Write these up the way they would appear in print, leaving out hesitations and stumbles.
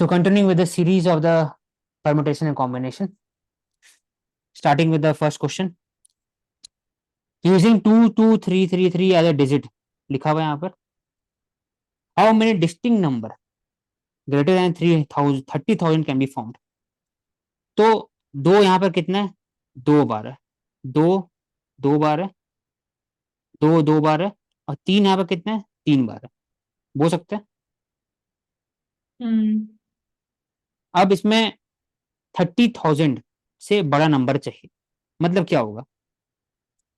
So continuing with the series of the permutation and combination, starting with the first question. Using 22333 as a digit, लिखा हुआ है यहाँ पर. How many distinct number greater than 30,000 can be formed? तो दो यहाँ पर कितना है? दो बार है. दो दो बार है. दो दो बार है. और तीन यहाँ पर कितना है? तीन बार है. बोल सकते हैं. हम्म अब इसमें 30,000 से बड़ा नंबर चाहिए. मतलब क्या होगा?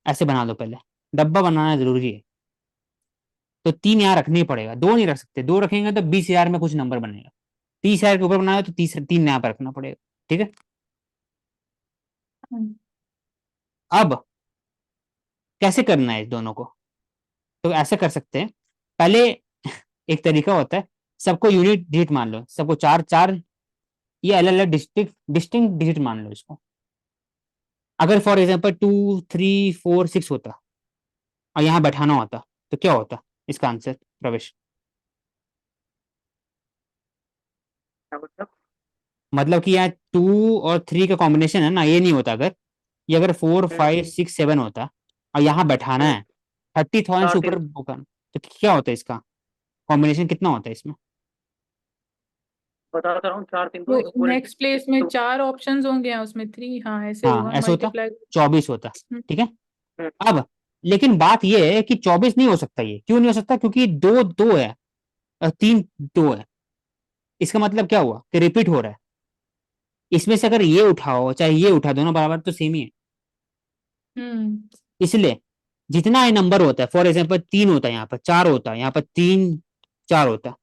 ऐसे बना दो पहले. डब्बा बनाना जरूरी है. तो तीन यहाँ रखने ही पड़ेगा. दो नहीं रख सकते. दो रखेंगे तो 20,000 में कुछ नंबर बनेगा. 30,000 के ऊपर बनाया तो तीन यहाँ पर रखना पड़ेगा. ठीक है. हम्म अब कैसे करना है इस दोनों को? तो ऐसे कर सकते हैं. पहले एक तरीका होता है. सबको यूनिट डिजिट मान लो. सबको चार चार ये अलग अलग डिस्टिंक्ट डिस्टिंक्ट डिजिट मान लो इसको. अगर फॉर एग्जाम्पल 2 3 4 6 होता और यहाँ बैठाना होता तो क्या होता इसका आंसर प्रवेश? क्या मतलब? मतलब कि यहाँ 2 और 3 का कॉम्बिनेशन है ना, ये नहीं होता. अगर ये अगर 4 5 6 7 होता और यहाँ बैठाना है 30,000 से चार ऊपर तीन होगा, तो क्या होता है इसका कॉम्बिनेशन? कितना होता है इसमें? बता रहा हूँ, 4 3 तो तो फोर नेक्स्ट प्लेस में इंटू 4 ऑप्शंस होंगे, उसमें 3, हाँ ऐसे हाँ होगा ऐसे होता. मल्टीप्लाई. 24 होता. ठीक है. हम्म, अब लेकिन बात यह है कि 24 नहीं हो सकता. ये क्यों नहीं हो सकता? क्योंकि दो दो है और तीन दो है. इसका मतलब क्या हुआ कि रिपीट हो रहा है. इसमें से अगर ये उठाओ चाहे ये उठा, दोनों बराबर तो सेम ही है. हम्म इसलिए जितना ये नंबर होता है, फॉर एग्जाम्पल 3 होता है, यहाँ पर 4 होता है, यहाँ पर 3 4 होता है.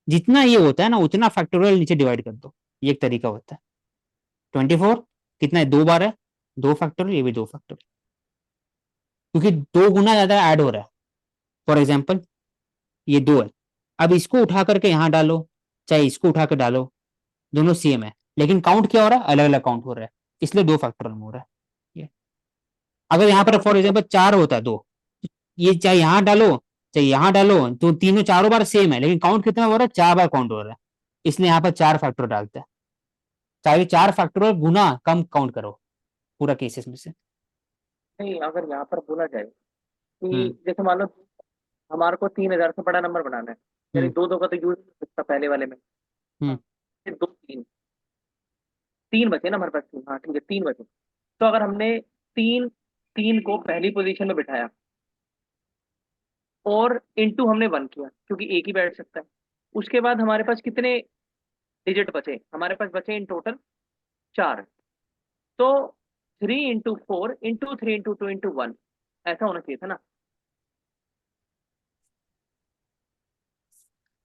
जितना ये होता है ना उतना फैक्टोरियल नीचे डिवाइड कर दो. ये एक तरीका होता है. 24 कितना है? दो बार है. दो फैक्टोरियल, ये भी दो फैक्टोरियल. क्योंकि दो गुना ज्यादा ऐड हो रहा है. फॉर एग्जाम्पल ये दो है. अब इसको उठा करके यहाँ डालो चाहे इसको उठा कर डालो, दोनों सेम है. लेकिन काउंट क्या हो रहा है? अलग अलग काउंट हो रहा है. इसलिए दो फैक्टोरियल हो रहा है. ये अगर यहाँ पर फॉर एग्जाम्पल 4 होता है दो, ये चाहे यहाँ डालो चाहे यहाँ डालो तो तीनों चारों बार सेम है. लेकिन काउंट कितना हो रहा है? 4 बार काउंट हो रहा है. इसलिए यहाँ पर 4 फैक्टर डालते हैं. चाहे 4 फैक्टर गुना कम काउंट करो पूरा केसेस में से. नहीं, अगर यहाँ पर बोला जाए कि हम्म. जैसे मान लो हमारे को 3,000 से बड़ा नंबर बनाना है, यानी हम्म. दो दो का तो यूज नहीं हो सकता पहले वाले में। हाँ, हम्म. फिर दो तीन, तीन बचे ना हमारे पास, तीन, हाँ ठीक है, तीन बचे। तो अगर हमने तीन तीन को पहली पोजीशन में बिठाया और इंटू हमने वन किया, क्योंकि एक ही बैठ सकता है, उसके बाद हमारे पास कितने डिजिट बचे? हमारे पास बचे इन टोटल चार। तो 3 इंटू 4 इंटू 3 इंटू 2 इंटू 1 ऐसा होना चाहिए था ना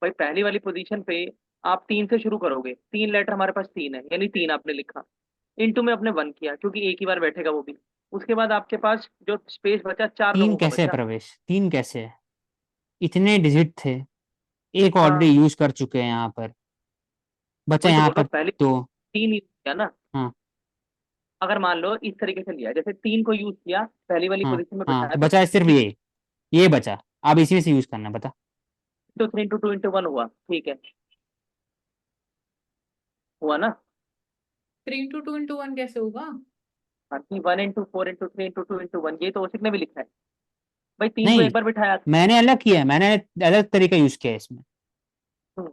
भाई। पहली वाली पोजीशन पे आप तीन से शुरू करोगे, तीन लेटर हमारे पास तीन है, यानी तीन आपने लिखा, इंटू में अपने वन किया क्योंकि एक ही बार बैठेगा वो भी। उसके बाद आपके पास जो स्पेस बचा, चार तीन लोगों का कैसे है बचा। प्रवेश? तीन कैसे है? इतने डिजिट थे. एक हाँ, ऑलरेडी यूज कर चुके हैं यहाँ पर. बचा वही तो यहाँ बोल रहा पर हूँ, पहले दो. तीन यूज किया ना। हाँ. अगर मान लो इस तरीके से लिया, जैसे तीन को यूज किया, पहली वाली हाँ. पोजीशन में हाँ बिठाया, तो तो बचा है सिर्फ ये बचा. अब इसी में से यूज करना. बता. इंटू 3 इंटू 2 इंटू 1 हुआ, ठीक है, हुआ ना। 3 इंटू 2 इंटू 1 कैसे होगा? हाँ, 1 इंटू 4 इंटू 3 इंटू 2 इंटू 1, ये तो ओसिक ने भी लिखा है भाई। तीन को नहीं, एक बार बिठाया। मैंने अलग किया है. मैंने अलग तरीका यूज किया है इसमें. हम्म,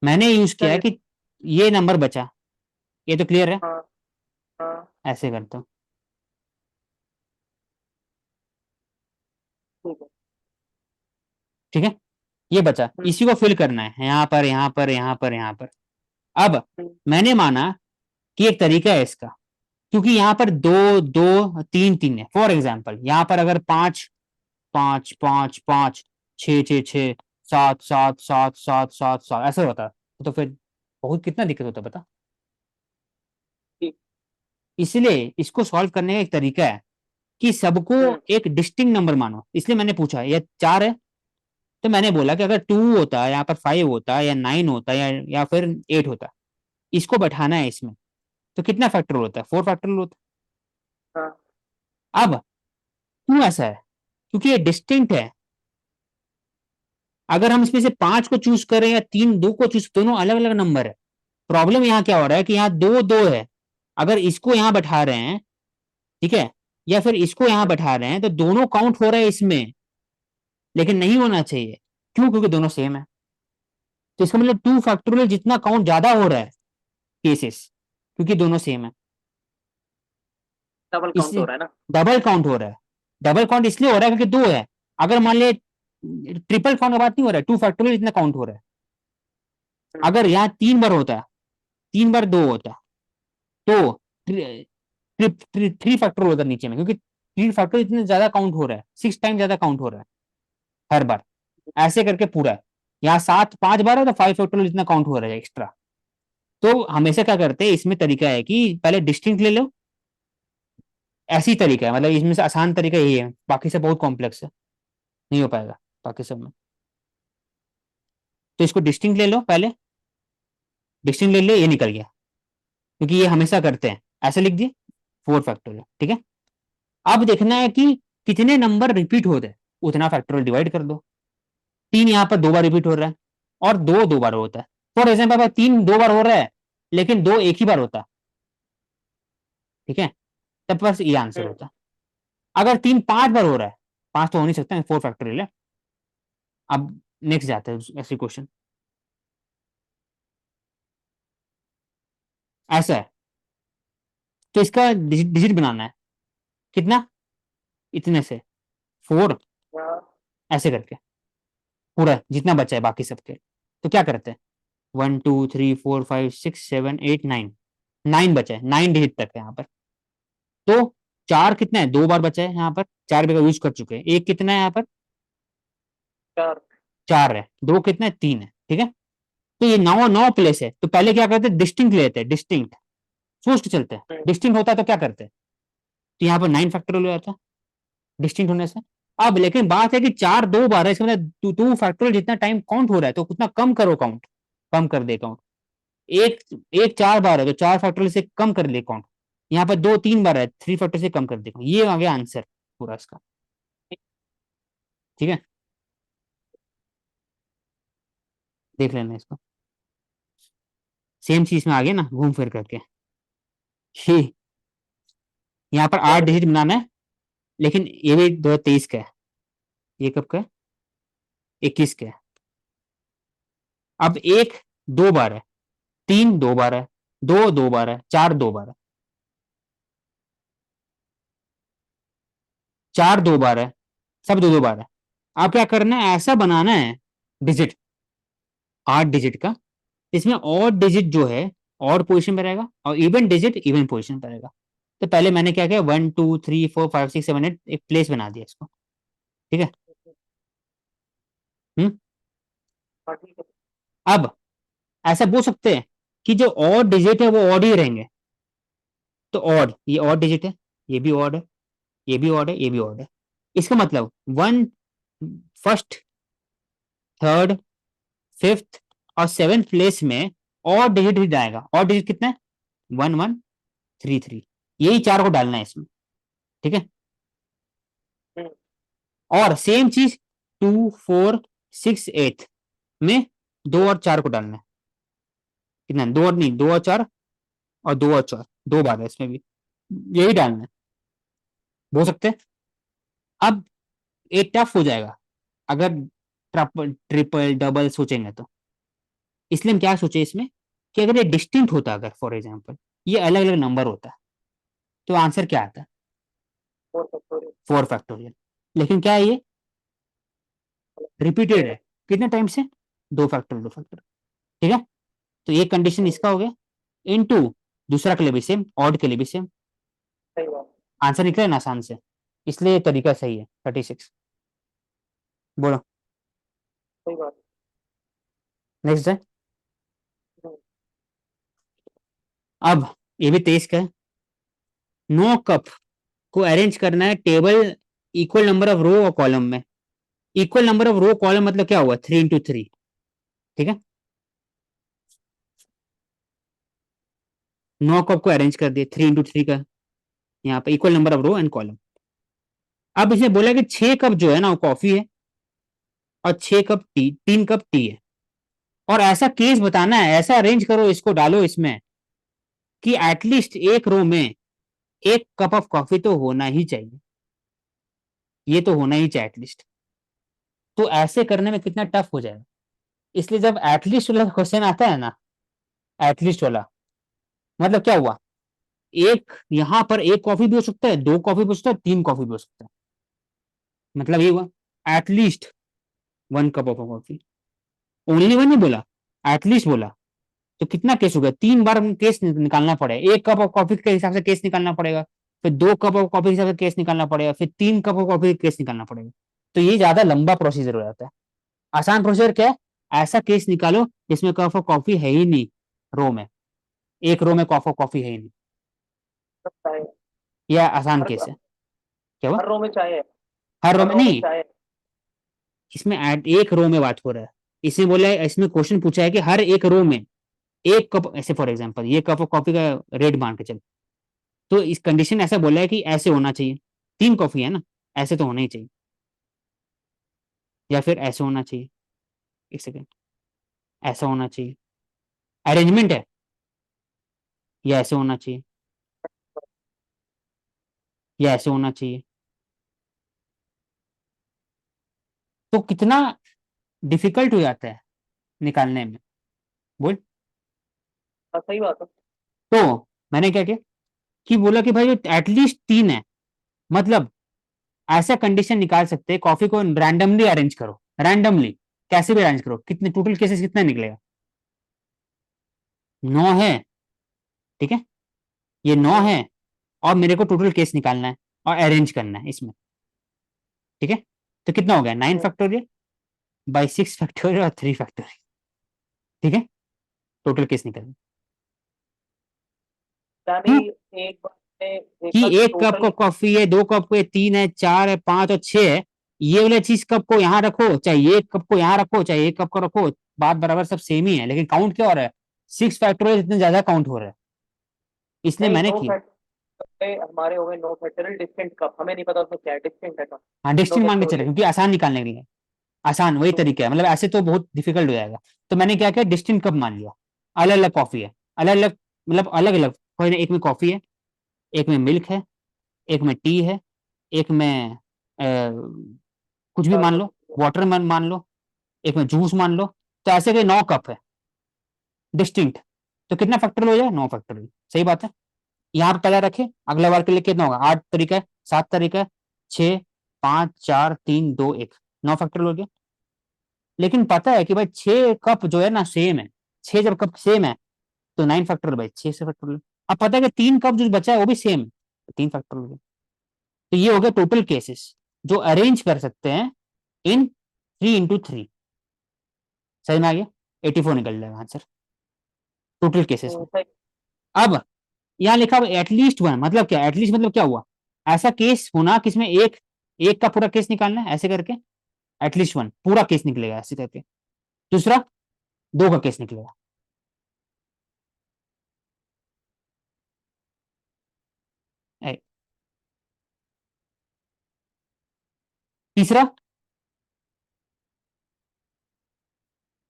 मैंने यूज किया है चलिए। कि ये नंबर बचा. ये तो क्लियर है. हाँ हाँ, ऐसे करता हूँ. ठीक है। ठीक है. ये बचा, हम्म, इसी को फिल करना है यहाँ पर यहाँ पर यहाँ पर यहाँ पर. अब हम्म, मैंने माना कि एक तरीका है इसका. क्योंकि यहाँ पर दो दो तीन तीन है. फॉर एग्जाम्पल यहाँ पर अगर 5 5 5 5 6 6 6 7 7 7 7 7 ऐसा होता तो फिर बहुत कितना दिक्कत होता पता. ठीक। इसलिए इसको सॉल्व करने का एक तरीका है कि सबको हम्म, एक डिस्टिंक्ट नंबर मानो. इसलिए मैंने पूछा ये 4 है. तो मैंने बोला कि अगर 2 होता, यहाँ पर 5 होता या 9 होता या फिर 8 होता, इसको बैठाना है इसमें, तो कितना फैक्टोरियल होता है? 4 फैक्टोरियल होता. हाँ, अब क्यों ऐसा है? क्योंकि ये डिस्टिंक्ट है. अगर हम इसमें से 5 को चूज करें या 3 2 को चूज, दोनों अलग अलग नंबर है. प्रॉब्लम यहाँ क्या हो रहा है कि यहाँ दो दो है, अगर इसको यहाँ बैठा रहे हैं, ठीक है, या फिर इसको यहाँ बैठा रहे हैं, तो दोनों काउंट हो रहा है इसमें, लेकिन नहीं होना चाहिए। क्यों? क्योंकि दोनों सेम है। तो इसका मतलब 2 फैक्टोरियल जितना काउंट ज्यादा हो रहा है केसेस, क्योंकि दोनों सेम है, डबल काउंट हो इसलिए रहा है ना। डबल काउंट हो रहा है। डबल काउंट इसलिए हो रहा है क्योंकि दो है। अगर मान लिया ट्रिपल काउंट का बात नहीं हो रहा है, 2 फैक्टोरियल इतना काउंट हो रहा है। अगर यहाँ 3 बार होता है, 3 बार 2 होता, तो 3 फैक्टोरियल होता नीचे में, क्योंकि 3 फैक्टोरियल इतने ज्यादा काउंट हो रहा है, 6 टाइम ज्यादा काउंट हो रहा है हर बार, ऐसे करके पूरा। यहाँ 5 बार है तो 5 फैक्टोरियल इतना काउंट हो रहा है एक्स्ट्रा। तो हमेशा क्या करते हैं, इसमें तरीका है कि पहले डिस्टिंक्ट ले लो, ऐसी तरीका है, मतलब इसमें से आसान तरीका यही है, बाकी सब बहुत कॉम्प्लेक्स है, नहीं हो पाएगा बाकी सब में। तो इसको डिस्टिंक्ट ले लो पहले, डिस्टिंक्ट ले लो, ये निकल गया, क्योंकि ये हमेशा करते हैं, ऐसे लिख दिए 4 फैक्टोरियल, ठीक है। अब देखना है कि कितने नंबर रिपीट होते हैं, उतना फैक्टोरियल डिवाइड कर दो। 3 यहाँ पर 2 बार रिपीट हो रहा है, और 2 2 बार होता है। फॉर एग्जाम्पल 3 2 बार हो रहा है, लेकिन 2 एक ही बार होता है, ठीक है, तब बस ये आंसर होता है। अगर 3 5 बार हो रहा है, 5 तो हो नहीं सकता, 4 फैक्टोरियल है। अब नेक्स्ट जाते हैं ऐसे क्वेश्चन, ऐसा है, तो इसका डिजिट बनाना है, कितना, इतने से 4, ऐसे करके पूरा जितना बचा है बाकी सबके। तो क्या करते हैं, 1 2 3 4 5 6 7 8 9, 9 बचा है, 9 डिजिट तक है यहाँ पर। तो 4 कितना है, 2 बार बचा है यहाँ पर, 4 बार यूज कर चुके हैं। एक कितना है यहाँ पर, 4। 4 है। 2 कितना है, 3 है, ठीक है। तो ये 9 9 प्लेस है, तो पहले क्या करते हैं, डिस्टिंक्ट लेते हैं, डिस्टिंक्ट सोच के चलते हैं। डिस्टिंक्ट होता है तो क्या करते हैं, तो यहाँ पर 9 फैक्टोरियल हो जाता है डिस्टिंक्ट होने से। अब लेकिन बात है कि 4 2 बार है, इसका मतलब 2 फैक्टोरियल जितना टाइम काउंट हो रहा है, तो उतना कम करो काउंट, कम कर दे काउंट। एक एक 4 बार है तो 4 फैक्टोरियल से कम कर ले काउंट। यहाँ पर 2 3 बार है, 3 फैक्टोरियल से कम कर दे count। ये आ गया आंसर पूरा इसका, ठीक है। देख लेना इसको, सेम चीज में आ गया ना घूम फिर करके। ही यहाँ पर 8 डिजिट बनाना है, लेकिन ये भी 2023 का है, ये कब का है, 21 का है। अब 1 2 बार है, 3 2 बार है, 2 2 बार है, 4 2 बार है, 4 2 बार है, सब 2 2 बार है। अब क्या करना है, ऐसा बनाना है डिजिट 8 डिजिट का, इसमें ऑड डिजिट जो है ऑड पोजीशन पे रहेगा, और इवन डिजिट इवन पोजीशन पे रहेगा। तो पहले मैंने क्या किया, 1 2 3 4 5 6 7 8 एक प्लेस बना दिया इसको, ठीक है। हम्म हाँ ठीक है। अब ऐसा बोल सकते हैं कि जो ऑड डिजिट है वो ऑड ही रहेंगे। तो ऑड, ये ऑड डिजिट है, ये भी ऑड है, ये भी ऑड है, ये भी ऑड है। इसका मतलब 1 फर्स्ट, थर्ड, फिफ्थ और 7th प्लेस में ऑड डिजिट ही जाएगा। ऑड डिजिट कितना है, 1 1 3 3, यही 4 को डालना है इसमें, ठीक है। हम्म, और सेम चीज 2 4 6 8 में 2 और 4 को डालना है। कितना, 2 और नहीं, 2 और 4, और 2 और 4, 2 बार है इसमें भी, यही डालना है, बोल सकते हैं। अब ये टफ हो जाएगा अगर ट्रिपल ट्रिपल डबल सोचेंगे तो, इसलिए हम क्या सोचे इसमें कि अगर ये डिस्टिंक्ट होता, अगर फॉर एग्जाम्पल ये अलग अलग नंबर होता, तो आंसर क्या आता, 4 फैक्टोरियल। 4 फैक्टोरियल। लेकिन क्या है, ये रिपीटेड है, कितने टाइम से, 2 फैक्टोरियल 2 फैक्टोरियल, ठीक है। तो ये कंडीशन इसका हो गया, इनटू दूसरा के लिए भी सेम, ऑड के लिए भी सेम, सही बात। आंसर निकला ना आसान से, इसलिए ये तरीका सही है 36। बोलो सही बात। नेक्स्ट है। हम्म, अब ये भी 23 का है। 9 कप को अरेंज करना है table equal number of row और कॉलम में। Equal number of row column मतलब क्या हुआ, 3 into 3, ठीक है। 9 कप को अरेंज कर दिए 3 into 3 का, यहाँ पे equal number of row and column. अब इसने बोला कि 6 कप जो है ना वो कॉफी है, और 6 कप टी, 3 कप टी है, और ऐसा केस बताना है, ऐसा अरेंज करो, इसको डालो इसमें कि एटलीस्ट एक रो में एक कप ऑफ कॉफी तो होना ही चाहिए, ये तो होना ही चाहिए एटलीस्ट। तो ऐसे करने में कितना टफ हो जाएगा। इसलिए जब एटलीस्ट वाला क्वेश्चन आता है ना, एटलीस्ट वाला मतलब क्या हुआ, एक यहां पर एक कॉफी भी हो सकता है, दो कॉफी भी हो सकता है, तीन कॉफी भी हो सकता है, मतलब ये हुआ at least one cup of coffee. Only one नहीं बोला, एटलीस्ट बोला। तो कितना केस हो गया, तीन बार केस निकालना पड़ेगा, एक कप ऑफ कॉफी के हिसाब से केस निकालना पड़ेगा, फिर दो कप ऑफ कॉफी के हिसाब से केस निकालना पड़ेगा, फिर तीन कप ऑफ कॉफी केस निकालना पड़ेगा। तो ये ज्यादा लंबा प्रोसीजर हो जाता है। आसान प्रोसीजर क्या है, ऐसा केस निकालो जिसमें कप ऑफ कॉफी है ही नहीं रो में, एक रो में कप ऑफ कॉफी है ही नहीं, चाय, यह आसान हर केस है। क्या हुआ, हर रो में चाय है, हर रो हर में रो में नहीं, चाय है। इसमें एक रो में बात हो रहा है। इसमें बोला है, इसमें क्वेश्चन पूछा है कि हर एक रो में एक कप, ऐसे फॉर एग्जांपल ये कप ऑफ कॉफी का रेट मान के चल, तो इस कंडीशन ऐसा बोला है कि ऐसे होना चाहिए, तीन कॉफी है ना, ऐसे तो होना ही चाहिए, या फिर ऐसे होना चाहिए, एक सेकेंड, ऐसा होना चाहिए, अरेंजमेंट है, या ऐसे होना चाहिए, या ऐसे होना चाहिए। तो कितना डिफिकल्ट हो जाता है निकालने में, बोल। हाँ, सही बात है। तो मैंने क्या किया कि बोला कि भाई एटलीस्ट तीन है, मतलब ऐसा कंडीशन निकाल सकते हैं, कॉफी को रैंडमली अरेंज करो, रैंडमली कैसे भी अरेंज करो, कितने टोटल केसेस कितना निकलेगा, 9 है, ठीक है, ये 9 है, और मेरे को टोटल केस निकालना है और अरेंज करना है इसमें, ठीक है। तो कितना हो गया, 9 फैक्टोरियल बाई 6 फैक्टोरियल और 3 फैक्टोरियल, ठीक है, टोटल केस निकल यानी क्यों, एक बार में कि देखा एक कप टोटल। को कॉफी है, दो कप को है, तीन है, चार है, पांच और छह है, ये वाला चीज कप को यहाँ रखो, चाहे ये कप को यहाँ रखो, चाहे एक कप को रखो, बात बराबर सब सेम ही है, लेकिन काउंट क्या हो रहा है, 6 फैक्टोरियल इतने ज्यादा काउंट हो रहा है, इसलिए नहीं, मैंने नो किया। फैक्टर हमारे हो गए, नो फैक्टोरियल डिस्टिंक्ट कप, हमें नहीं पता उसमें क्या है, डिस्टिंक्ट है कप। हाँ नो डिस्टिंक्ट मान के चले, फैक्टोरियल। क्योंकि आसान निकालने के लिए, आसान वही तरीका है, मतलब ऐसे तो बहुत डिफिकल्ट हो जाएगा। तो मैंने क्या किया, डिस्टिंक्ट कप मान लिया, अलग अलग कॉफी है, अलग अलग, मतलब अलग अलग, कोई एक में कॉफी है, एक में मिल्क है, एक में टी है, एक में कुछ भी मान लो, वाटर मान लो, एक में जूस मान लो, तो ऐसे के 9 कप है डिस्टिंक्ट। तो कितना फैक्टोरियल हो जाए, 9 फैक्टोरियल, सही बात है। यहाँ पे पहले रखे, अगला बार के लिए कितना होगा, 8 तरीका है, 7 तरीका है, 6, 5, 4, 3, 2, 1, 9 फैक्टोरियल हो गया। लेकिन पता है कि भाई 6 कप जो है ना सेम है, 6 जब कप सेम है तो 9 फैक्टोरियल भाई 6 से फैक्टोरियल। अब पता है कि 3 कप जो बचा है वो भी सेम है, तो 3 फैक्टोरियल हो गया। तो ये हो गया टोटल केसेस जो अरेंज कर सकते हैं इन 3 into 3, समझ में आ गया, 84 निकल जाएगा आंसर टोटल केसेस में। सही। अब यहाँ लिखा एटलीस्ट वन, मतलब क्या, एटलीस्ट मतलब क्या हुआ, ऐसा केस होना किसमें एक, एक का पूरा केस निकालना है ऐसे करके, एटलीस्ट वन पूरा केस निकलेगा ऐसे करके, दूसरा दो का केस निकलेगा, तीसरा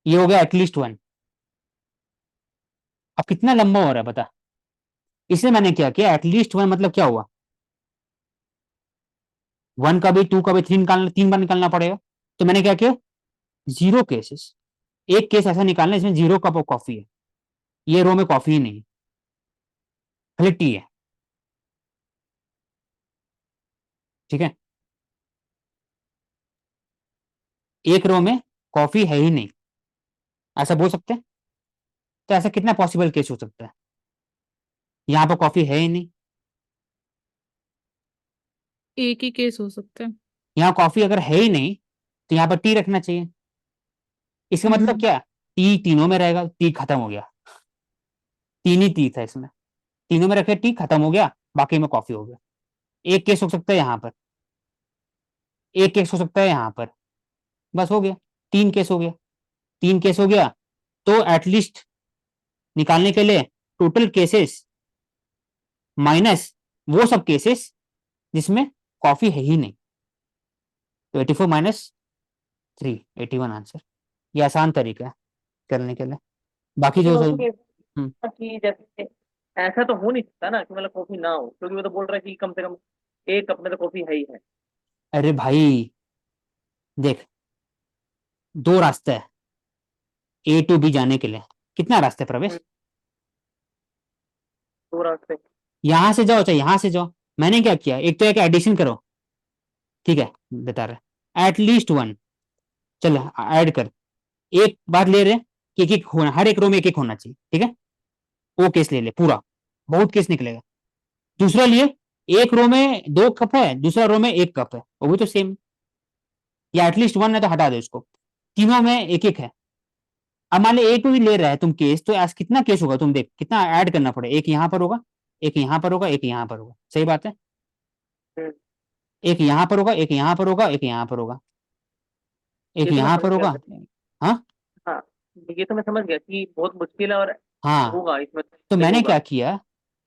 ये हो गया एटलीस्ट वन। अब कितना लंबा हो रहा है बता, इसलिए मैंने क्या किया, एटलीस्ट वन मतलब क्या हुआ, वन का भी, टू का भी, थ्री निकालना, 3 बार निकालना पड़ेगा। तो मैंने क्या किया, जीरो केसेस, एक केस ऐसा निकालना इसमें जीरो कप ऑफ कॉफी है, ये रो में कॉफी ही नहीं है, खाली टी है, ठीक है, एक रो में कॉफी है ही नहीं, ऐसा बोल सकते हैं। तो ऐसा कितना पॉसिबल केस हो सकता है, यहाँ पर कॉफी है ही नहीं, एक ही केस हो सकता है। यहाँ कॉफी अगर है ही नहीं तो यहाँ पर टी रखना चाहिए, इसका मतलब हम्म। क्या, टी तीनों में रहेगा, टी खत्म हो गया, तीन ही टी था इसमें, तीनों में रखे टी खत्म हो गया, बाकी में कॉफी हो गया। एक केस हो सकता है यहाँ पर, एक केस हो सकता है यहाँ पर, बस हो गया, 3 केस हो गया, 3 केस हो गया। तो एटलीस्ट निकालने के लिए टोटल केसेस माइनस वो सब केसेस जिसमें कॉफी है ही नहीं, तो 84 - 3, 81 आंसर। ये आसान तरीका है करने के लिए। बाकी लेकिन जो उसके हम्म, कि जैसे ऐसा तो हो नहीं सकता ना कि मतलब कॉफी ना हो, क्योंकि वो तो बोल रहा है कि कम से कम एक कप में तो कॉफी है ही है। अरे भाई देख, दो रास्ते है ए टू बी जाने के लिए। कितना रास्ते है हम्म, प्रवेश? दो रास्ते। यहां से जाओ चाहे यहां से जाओ। मैंने क्या किया, एक तो एक एडिशन करो, ठीक है, बता रहे एटलीस्ट वन। चल ऐड कर। एक बात ले रहे कि एक एक होना, हर एक रो में एक एक होना चाहिए, ठीक है। वो केस ले ले पूरा, बहुत केस निकलेगा। दूसरा लिए, एक रो में दो कप है, दूसरा रो में एक कप है, वो भी तो सेम। या एटलीस्ट वन है तो हटा दो इसको। तीनों में एक एक है। अब मान लो ए टू ही ले रहा है तुम केस, तो आज कितना केस होगा तुम देख, कितना ऐड करना पड़े। एक यहाँ पर होगा, एक यहाँ पर होगा, एक यहाँ पर होगा, सही बात है। हम्म, एक यहाँ पर होगा, एक यहाँ पर होगा, एक यहाँ पर होगा, एक ये तो मैं यहाँ समझ पर गया होगा। सर। हाँ हाँ, ये तो मैं समझ गया कि बहुत मुश्किल है और हाँ। होगा इसमें तो से मैंने होगा। क्या किया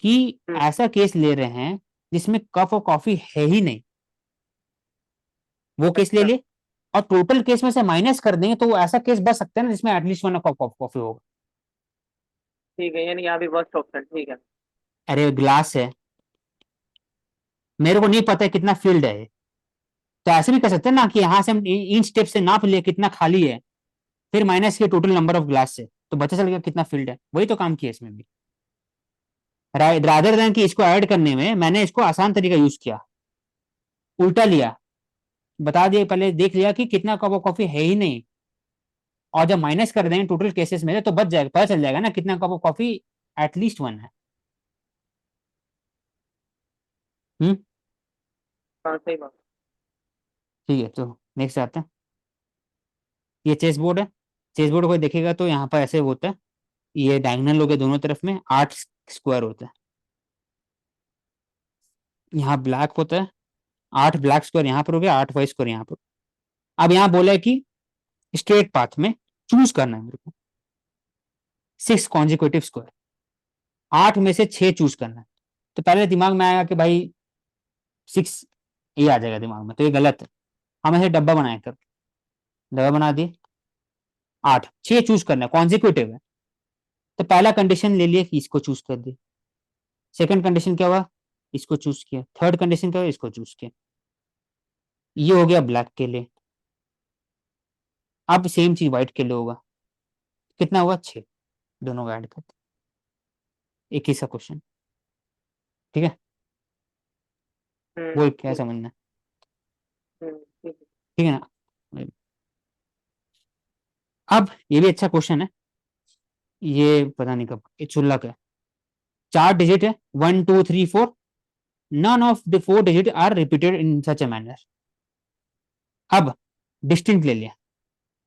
कि हम्म, ऐसा केस ले रहे हैं जिसमें कप और कॉफी है ही नहीं, वो केस ले अच्छा लिए। और टोटल केस में से माइनस कर देंगे तो वो ऐसा केस बच सकता है ना जिसमें at least one cup of coffee होगा। ठीक है, यानी यहाँ भी फर्स्ट ऑप्शन ठीक है। अरे ग्लास है, मेरे को नहीं पता है कितना फील्ड है, तो ऐसे भी कर सकते हैं ना कि यहाँ से हम इन स्टेप से नाप लिए कितना खाली है, फिर माइनस के टोटल नंबर ऑफ ग्लास से, तो पता चल गया कितना फील्ड है। वही तो काम किया इसमें भी। रादर देन कि इसको ऐड करने में मैंने इसको आसान तरीका यूज किया, उल्टा लिया। बता दिए, पहले देख लिया कि कितना कप ऑफ कॉफी है ही नहीं, और जब माइनस कर देंगे टोटल केसेस में तो बच जाएगा, पता चल जाएगा ना कितना cup of coffee at least one है। हम्म। हाँ सही बात। ठीक है, तो नेक्स्ट आते हैं। ये चेस बोर्ड है। चेस बोर्ड को देखेगा तो यहाँ पर ऐसे होता है, ये डायगोनल हो गए दोनों तरफ में, 8 स्क्वायर होता है। यहाँ ब्लैक होता है, 8 ब्लैक स्क्वायर यहाँ पर हो गया, 8 व्हाइट स्क्वायर यहाँ पर। अब यहाँ बोला है कि स्ट्रेट पाथ में चूज करना है मेरे को 6 कॉन्जिक्यूटिव स्क्वायर, 8 में से 6 चूज करना है। तो पहले दिमाग में आएगा कि भाई 6, ये आ जाएगा दिमाग में, तो ये गलत है। हम ऐसे डब्बा बनाए कर, डब्बा बना दिए, 8 6 चूज करना है, कॉन्जिक्यूटिव है। तो पहला कंडीशन ले लिया कि इसको चूज कर दिया। सेकंड कंडीशन क्या हुआ, इसको चूज किया। थर्ड कंडीशन क्या हुआ, इसको चूज किया। ये हो गया ब्लैक के लिए। अब सेम चीज व्हाइट के लिए होगा। कितना हुआ, 6। दोनों का ऐड करते, एक ही सा क्वेश्चन, ठीक है। वो क्या ठीक। समझना है, ठीक है। ठीक है ना। अब ये भी अच्छा क्वेश्चन है, ये पता नहीं कब, ये क्षुल्लक है। 4 डिजिट है, 1 2 3 4, none of the 4 digit are repeated in such a manner। अब डिस्टिंक्ट ले लिया।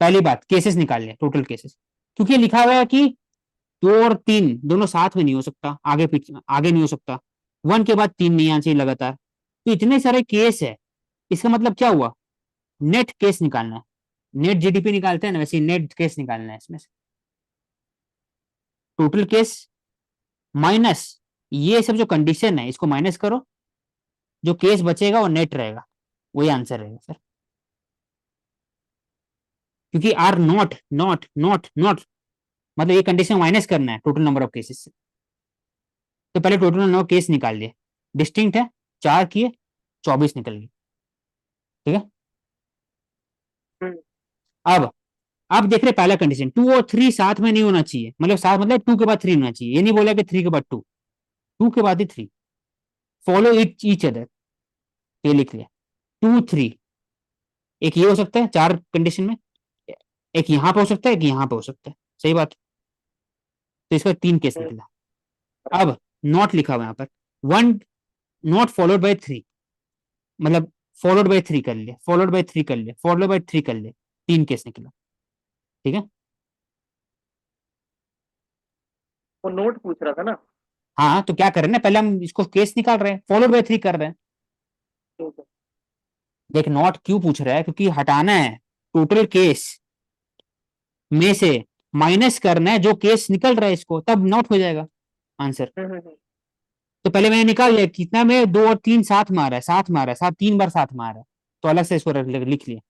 पहली बात, केसेस निकाल लिया, टोटल केसेस, क्योंकि ये लिखा हुआ है कि 2 और 3 दोनों साथ में नहीं हो सकता, आगे पीछे आगे नहीं हो सकता, 1 के बाद 3 नहीं आना चाहिए लगातार। तो इतने सारे केस है, इसका मतलब क्या हुआ, नेट केस निकालना है। नेट जीडीपी निकालते हैं ना, वैसे नेट केस निकालना है इसमें से। टोटल केस माइनस ये सब जो कंडीशन है इसको माइनस करो, जो केस बचेगा वो नेट रहेगा, वही आंसर रहेगा सर। क्योंकि are not not not not, मतलब ये कंडीशन माइनस करना है टोटल नंबर ऑफ केसेस से। तो पहले टोटल नंबर ऑफ केस निकाल लिए, डिस्टिंक्ट है, 4 किए, 24 निकल गए, ठीक है। हम्म, अब अब देख रहे पहला कंडीशन, 2 और 3 साथ में नहीं होना चाहिए, मतलब साथ मतलब 2 के बाद 3 होना चाहिए, ये नहीं बोला कि 3 के बाद 2, 2 के बाद ही 3, फॉलो इट ईच अदर, ये लिख लिया। 2 3, एक ये हो सकता है 4 कंडीशन में, एक यहाँ पे हो सकता है, एक यहाँ पे हो सकता है, सही बात। तो इसका 3 केस हम्म, निकला। अब नॉट लिखा हुआ यहाँ पर, 1 नॉट फॉलोड बाय 3, मतलब फॉलोड बाय 3 कर लिया, फॉलोड बाय 3 कर लिया, फॉलोड बाय 3 कर लिया, 3 केस निकला, ठीक है। वो नोट पूछ रहा था ना। हाँ, तो क्या कर रहे हैं ना, पहले हम इसको केस निकाल रहे हैं, फॉलोड बाय 3 कर रहे हैं। ठीक है। देख नॉट क्यों पूछ रहा है, क्योंकि हटाना है टोटल केस में से, माइनस करना है जो केस निकल रहा है इसको, तब नॉट हो जाएगा आंसर। तो पहले मैंने निकाल लिया कितना में 2 और 3 साथ में आ रहा है, साथ में आ रहा है, साथ 3 बार साथ में आ रहा है, तो अलग से इसको लिख लिया।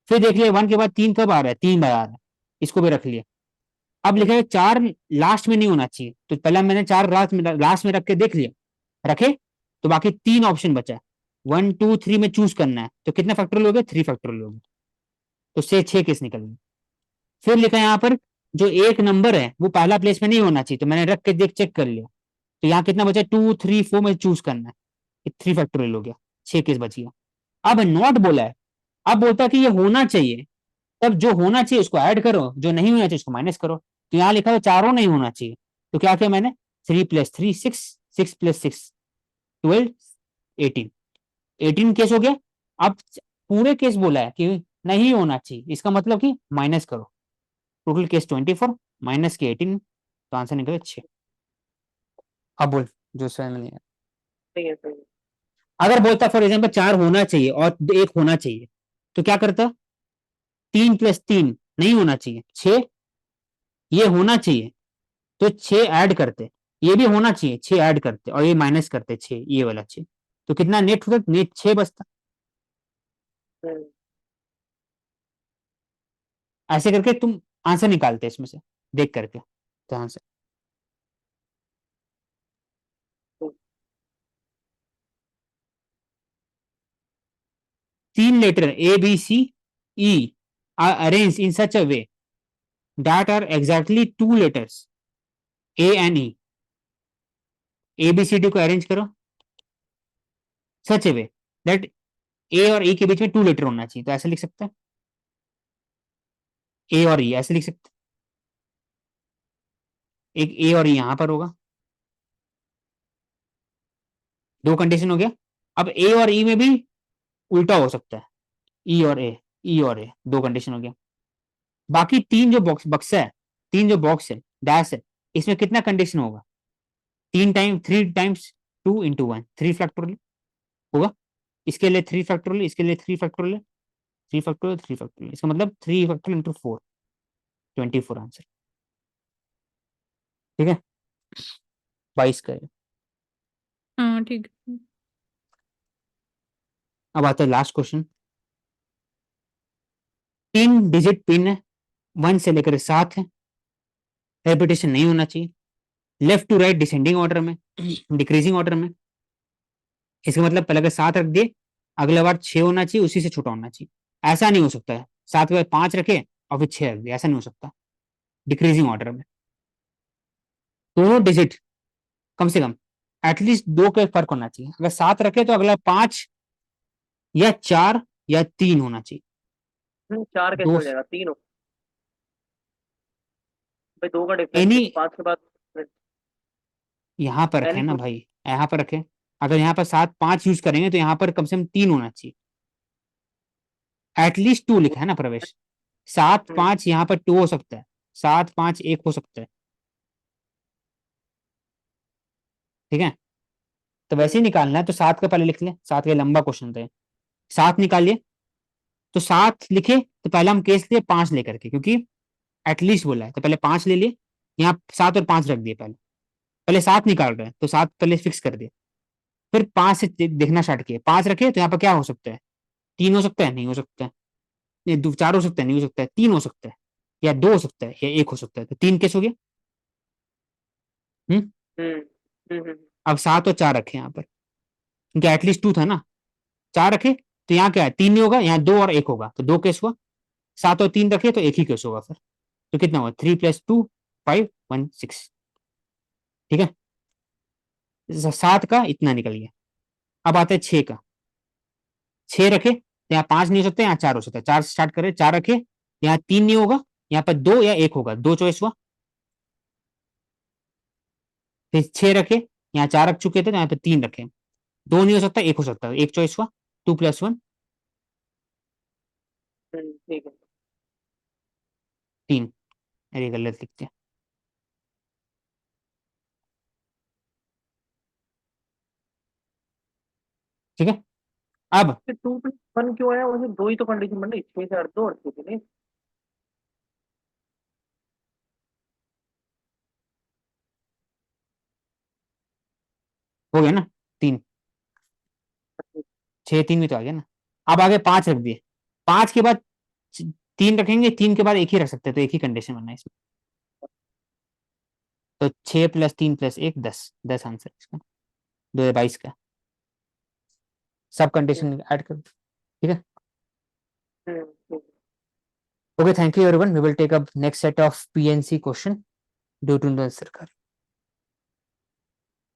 फिर देख लिया 1 के बाद 3 कब आ रहा है, 3 बार आ रहा है, इसको भी रख लिया। अब लिखा है 4 लास्ट में नहीं होना चाहिए, तो पहले मैंने 4 लास्ट में रख के देख लिया, रखे तो बाकी 3 ऑप्शन बचा है, 1 2 3 में चूज करना है, तो कितने फैक्टोरियल हो गए, 3 फैक्टोरियल हो गए, तो से 6 केस निकल गए। फिर लिखा है यहाँ पर जो एक नंबर है वो पहला प्लेस में नहीं होना चाहिए, तो मैंने रख के देख चेक कर लिया, तो यहाँ कितना बचा, 2 3 4 में चूज करना है, 3 फैक्टोरियल हो गया, 6 केस बच गया। अब नॉट बोला है, अब बोलता है कि ये होना चाहिए, तब जो होना चाहिए उसको ऐड करो, जो नहीं होना चाहिए उसको माइनस करो, तो यहाँ लिखा है चारों नहीं होना चाहिए, तो क्या किया मैंने, 3 + 3 6, 6 + 6 12, 18, 18 केस हो गया। अब पूरे केस बोला है कि नहीं होना चाहिए, इसका मतलब कि माइनस करो, टोटल केस 24 माइनस के 18, तो आंसर निकले 6। अब बोल जो स्वयं नहीं है। सही है सही है। अगर बोलता फॉर एग्जाम्पल 4 होना चाहिए और 1 होना चाहिए, तो क्या करता, 3 + 3 नहीं होना चाहिए, 6 ये होना चाहिए, तो 6 ऐड करते, ये भी होना चाहिए, 6 ऐड करते और ये माइनस करते 6, ये वाला 6, तो कितना नेट होता, नेट 6 बचता। हम्म, ऐसे करके तुम आंसर निकालते इसमें से देख करके, तो answer 3 letter ABCE are arranged in such a way that are exactly 2 letters A and E, ABCD को अरेंज करो सच ए वे दैट ए और ई के बीच में 2 लेटर होना चाहिए, तो ऐसे लिख सकते हैं, ए और ई ऐसे लिख सकते हैं, एक ए और ई यहां पर होगा, 2 कंडीशन हो गया। अब ए और ई में भी उल्टा हो सकता है, ई और ए, ई और ए, 2 कंडीशन हो गया। बाकी 3 जो बक्सा है, 3 जो बॉक्स है डैश है, इसमें कितना कंडीशन होगा, 3 टाइम्स 2 × 1, 3 फैक्टोरियल होगा, इसके लिए 3 फैक्टोरियल, इसके लिए 3 फैक्टोरियल, 3 फैक्टोरियल 3 फैक्टोरियल, इसका मतलब 3 फैक्टोरियल × 4, 24 आंसर। ठीक है, 22 का है। हाँ ठीक है। अब आता है लास्ट क्वेश्चन। 3 डिजिट पिन है, 1 से लेकर 7 है, रेपिटेशन नहीं होना चाहिए, left to right descending order में, डिक्रीजिंग ऑर्डर में, इसका मतलब पहले अगर 7 रख दिए, अगले बार 6 होना चाहिए, उसी से छोटा होना चाहिए, ऐसा नहीं हो सकता है 7 के बाद 5 रखे और फिर 6 रख दिया, ऐसा नहीं हो सकता, डिक्रीजिंग ऑर्डर में, दोनों डिजिट कम से कम एटलीस्ट 2 का फर्क होना चाहिए, अगर 7 रखे तो अगला 5 या 4 या 3 होना चाहिए, 4 कैसे दो हो जाएगा, 3 हो भाई, 2 का डिफरेंस एनी, है तो 5 के बाद यहाँ पर रखे एनी ना भाई, यहाँ पर रखे, अगर यहाँ पर 7 5 यूज करेंगे तो यहाँ पर कम से कम 3 होना चाहिए, एटलीस्ट 2 लिखा है ना प्रवेश, 7 5 यहाँ पर 2 हो सकता है, 7 5 1 हो सकता है, ठीक है, तो वैसे ही निकालना है, तो 7 का पहले लिख ले, 7 का लंबा क्वेश्चन था, 7 निकालिए, तो 7 लिखे तो पहले हम केस लिए 5 लेकर के, क्योंकि एटलीस्ट बोला है, तो पहले 5 ले लिए, यहाँ 7 और 5 रख दिए, पहले पहले 7 निकाल रहे हैं तो 7 पहले फिक्स कर दिए, फिर 5 से देखना स्टार्ट किए, 5 रखे तो यहाँ पर क्या हो सकता है, 3 हो सकता है, नहीं हो सकता है, नहीं 4 हो सकता है, नहीं हो सकता है, 3 हो सकता है, या 2 हो सकता है, या 1 हो सकता है, तो 3 केस हो गया। हम्म, हम्म हम्म हम्म, अब 7 और 4 रखे यहाँ पर, क्योंकि एटलीस्ट 2 था ना, 4 रखे तो यहाँ क्या है, 3 नहीं होगा, यहाँ 2 और 1 होगा, तो 2 केस हुआ, 7 और 3 रखे तो एक ही केस होगा फिर, तो कितना हुआ, 3 + 2 5 1 6, ठीक है, 7 का इतना निकल गया। अब आता है 6 का, 6 रखे तो यहाँ 5 नहीं हो सकता, यहाँ 4 हो सकता है, 4 से स्टार्ट करें, 4 रखे, यहाँ 3 नहीं होगा, यहाँ पर 2 या 1 होगा, 2 चॉइस हुआ, फिर 6 रखे, यहाँ 4 रख चुके थे तो यहाँ पे 3 रखे, 2 नहीं हो सकता, 1 हो सकता है, 1 चॉइस हुआ, 2 + 1 ठीक है। 3, अरे गलत लिखते हैं, ठीक है। अब 2 + 1 क्यों आया, वैसे 2 ही तो कंडीशन बन रही, 6 से 8 2 और 6 से नहीं। हो गया ना, 3 6 3 में तो आ गया ना, अब आगे 5 रख दिए, 5 के बाद 3 रखेंगे, 3 के बाद एक ही रख सकते हैं, तो एक ही कंडीशन बनना है इसमें, तो 6 + 3 + 1 10, 10 आंसर इसका, 2022 का। सब कंडीशन ऐड कर दो, ठीक है। ठीक। Okay, thank you everyone. We will take up next set of PNC question due to the circle.